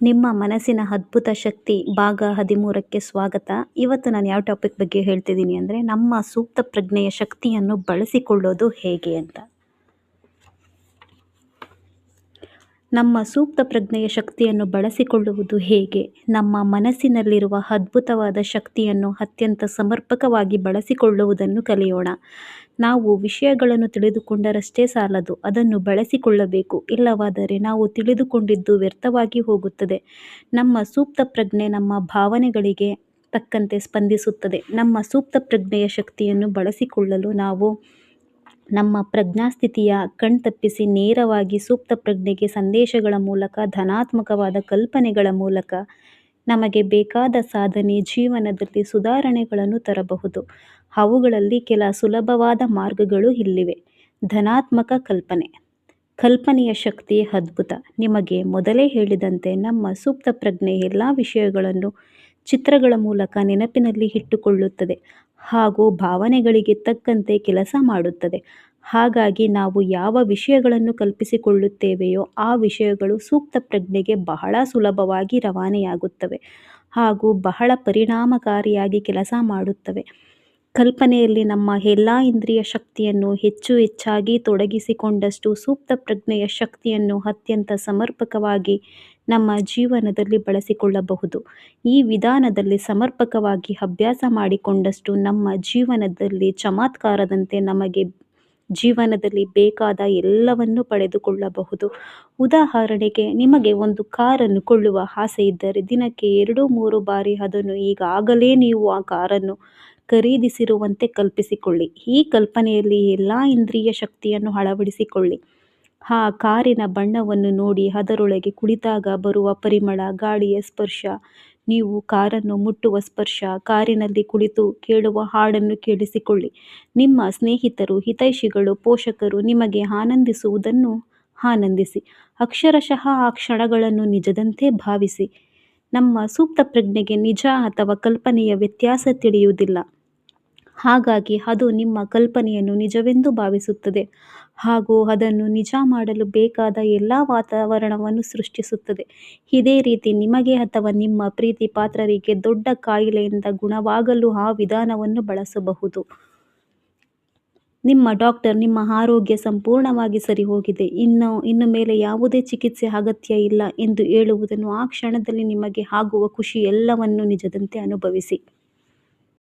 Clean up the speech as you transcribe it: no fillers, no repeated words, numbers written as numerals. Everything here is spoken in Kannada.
ನಿಮ್ಮ ಮನಸ್ಸಿನ ಅದ್ಭುತ ಶಕ್ತಿ ಭಾಗ 13ಕ್ಕೆ ಸ್ವಾಗತ. ಇವತ್ತು ನಾನು ಯಾವ ಟಾಪಿಕ್ ಬಗ್ಗೆ ಹೇಳ್ತಿದ್ದೀನಿ ಅಂದರೆ, ನಮ್ಮ ಸೂಕ್ತ ಪ್ರಜ್ಞೆಯ ಶಕ್ತಿಯನ್ನು ಬಳಸಿಕೊಳ್ಳೋದು ಹೇಗೆ ಅಂತ. ನಮ್ಮ ಸೂಕ್ತ ಪ್ರಜ್ಞೆಯ ಶಕ್ತಿಯನ್ನು ಬಳಸಿಕೊಳ್ಳುವುದು ಹೇಗೆ? ನಮ್ಮ ಮನಸ್ಸಿನಲ್ಲಿರುವ ಅದ್ಭುತವಾದ ಶಕ್ತಿಯನ್ನು ಅತ್ಯಂತ ಸಮರ್ಪಕವಾಗಿ ಬಳಸಿಕೊಳ್ಳುವುದನ್ನು ಕಲಿಯೋಣ. ನಾವು ವಿಷಯಗಳನ್ನು ತಿಳಿದುಕೊಂಡರಷ್ಟೇ ಸಾಲದು, ಅದನ್ನು ಬಳಸಿಕೊಳ್ಳಬೇಕು. ಇಲ್ಲವಾದರೆ ನಾವು ತಿಳಿದುಕೊಂಡಿದ್ದು ವ್ಯರ್ಥವಾಗಿ ಹೋಗುತ್ತದೆ. ನಮ್ಮ ಸೂಕ್ತ ಪ್ರಜ್ಞೆ ನಮ್ಮ ಭಾವನೆಗಳಿಗೆ ತಕ್ಕಂತೆ ಸ್ಪಂದಿಸುತ್ತದೆ. ನಮ್ಮ ಸೂಕ್ತ ಪ್ರಜ್ಞೆಯ ಶಕ್ತಿಯನ್ನು ಬಳಸಿಕೊಳ್ಳಲು ನಾವು ನಮ್ಮ ಪ್ರಜ್ಞಾಸ್ಥಿತಿಯ ಕಣ್ತಪ್ಪಿಸಿ ನೇರವಾಗಿ ಸೂಕ್ತ ಪ್ರಜ್ಞೆಗೆ ಸಂದೇಶಗಳ ಮೂಲಕ, ಧನಾತ್ಮಕವಾದ ಕಲ್ಪನೆಗಳ ಮೂಲಕ ನಮಗೆ ಬೇಕಾದ ಸಾಧನೆ, ಜೀವನದಲ್ಲಿ ಸುಧಾರಣೆಗಳನ್ನು ತರಬಹುದು. ಅವುಗಳಲ್ಲಿ ಕೆಲ ಸುಲಭವಾದ ಮಾರ್ಗಗಳು ಇಲ್ಲಿವೆ. ಧನಾತ್ಮಕ ಕಲ್ಪನೆ. ಕಲ್ಪನೆಯ ಶಕ್ತಿ ಅದ್ಭುತ. ನಿಮಗೆ ಮೊದಲೇ ಹೇಳಿದಂತೆ ನಮ್ಮ ಸೂಕ್ತ ಪ್ರಜ್ಞೆ ಎಲ್ಲ ವಿಷಯಗಳನ್ನು ಚಿತ್ರಗಳ ಮೂಲಕ ನೆನಪಿನಲ್ಲಿ ಇಟ್ಟುಕೊಳ್ಳುತ್ತದೆ ಹಾಗೂ ಭಾವನೆಗಳಿಗೆ ತಕ್ಕಂತೆ ಕೆಲಸ ಮಾಡುತ್ತದೆ. ಹಾಗಾಗಿ ನಾವು ಯಾವ ವಿಷಯಗಳನ್ನು ಕಲ್ಪಿಸಿಕೊಳ್ಳುತ್ತೇವೆಯೋ ಆ ವಿಷಯಗಳು ಸೂಕ್ತ ಪ್ರಜ್ಞೆಗೆ ಬಹಳ ಸುಲಭವಾಗಿ ರವಾನೆಯಾಗುತ್ತವೆ ಹಾಗೂ ಬಹಳ ಪರಿಣಾಮಕಾರಿಯಾಗಿ ಕೆಲಸ ಮಾಡುತ್ತವೆ. ಕಲ್ಪನೆಯಲ್ಲಿ ನಮ್ಮ ಎಲ್ಲ ಇಂದ್ರಿಯ ಶಕ್ತಿಯನ್ನು ಹೆಚ್ಚಾಗಿ ತೊಡಗಿಸಿಕೊಂಡಷ್ಟು ಸೂಕ್ತ ಪ್ರಜ್ಞೆಯ ಶಕ್ತಿಯನ್ನು ಅತ್ಯಂತ ಸಮರ್ಪಕವಾಗಿ ನಮ್ಮ ಜೀವನದಲ್ಲಿ ಬಳಸಿಕೊಳ್ಳಬಹುದು. ಈ ವಿಧಾನದಲ್ಲಿ ಸಮರ್ಪಕವಾಗಿ ಅಭ್ಯಾಸ ಮಾಡಿಕೊಂಡಷ್ಟು ನಮ್ಮ ಜೀವನದಲ್ಲಿ ಚಮತ್ಕಾರದಂತೆ ನಮಗೆ ಜೀವನದಲ್ಲಿ ಬೇಕಾದ ಎಲ್ಲವನ್ನು ಪಡೆದುಕೊಳ್ಳಬಹುದು. ಉದಾಹರಣೆಗೆ, ನಿಮಗೆ ಒಂದು ಕಾರನ್ನು ಕೊಳ್ಳುವ ಆಸೆ ಇದ್ದರೆ ದಿನಕ್ಕೆ 2-3 ಬಾರಿ ಅದನ್ನು ಈಗಾಗಲೇ ನೀವು ಆ ಕಾರನ್ನು ಖರೀದಿಸಿರುವಂತೆ ಕಲ್ಪಿಸಿಕೊಳ್ಳಿ. ಈ ಕಲ್ಪನೆಯಲ್ಲಿ ಎಲ್ಲ ಇಂದ್ರಿಯ ಶಕ್ತಿಯನ್ನು ಅಳವಡಿಸಿಕೊಳ್ಳಿ. ಆ ಕಾರಿನ ಬಣ್ಣವನ್ನು ನೋಡಿ, ಅದರೊಳಗೆ ಕುಳಿತಾಗ ಬರುವ ಪರಿಮಳ, ಗಾಳಿಯ ಸ್ಪರ್ಶ, ನೀವು ಕಾರನ್ನು ಮುಟ್ಟುವ ಸ್ಪರ್ಶ, ಕಾರಿನಲ್ಲಿ ಕುಳಿತು ಕೇಳುವ ಹಾಡನ್ನು ಕೇಳಿಸಿಕೊಳ್ಳಿ. ನಿಮ್ಮ ಸ್ನೇಹಿತರು, ಹಿತೈಷಿಗಳು, ಪೋಷಕರು ನಿಮಗೆ ಆನಂದಿಸುವುದನ್ನು ಆನಂದಿಸಿ. ಅಕ್ಷರಶಃ ಆ ಕ್ಷಣಗಳನ್ನು ನಿಜದಂತೆ ಭಾವಿಸಿ. ನಮ್ಮ ಸೂಕ್ತ ಪ್ರಜ್ಞೆಗೆ ನಿಜ ಅಥವಾ ಕಲ್ಪನೆಯ ವ್ಯತ್ಯಾಸ ತಿಳಿಯುವುದಿಲ್ಲ. ಹಾಗಾಗಿ ಅದು ನಿಮ್ಮ ಕಲ್ಪನೆಯನ್ನು ನಿಜವೆಂದು ಭಾವಿಸುತ್ತದೆ ಹಾಗೂ ಅದನ್ನು ನಿಜ ಮಾಡಲು ಬೇಕಾದ ಎಲ್ಲ ವಾತಾವರಣವನ್ನು ಸೃಷ್ಟಿಸುತ್ತದೆ. ಇದೇ ರೀತಿ ನಿಮಗೆ ಅಥವಾ ನಿಮ್ಮ ಪ್ರೀತಿ ಪಾತ್ರರಿಗೆ ದೊಡ್ಡ ಕಾಯಿಲೆಯಿಂದ ಗುಣವಾಗಲು ಆ ವಿಧಾನವನ್ನು ಬಳಸಬಹುದು. ನಿಮ್ಮ ಡಾಕ್ಟರ್ ನಿಮ್ಮ ಆರೋಗ್ಯ ಸಂಪೂರ್ಣವಾಗಿ ಸರಿ ಹೋಗಿದೆ, ಇನ್ನು ಮೇಲೆ ಯಾವುದೇ ಚಿಕಿತ್ಸೆ ಅಗತ್ಯ ಇಲ್ಲ ಎಂದು ಹೇಳುವುದನ್ನು ಆ ಕ್ಷಣದಲ್ಲಿ ನಿಮಗೆ ಆಗುವ ಖುಷಿ ಎಲ್ಲವನ್ನು ನಿಜದಂತೆ ಅನುಭವಿಸಿ.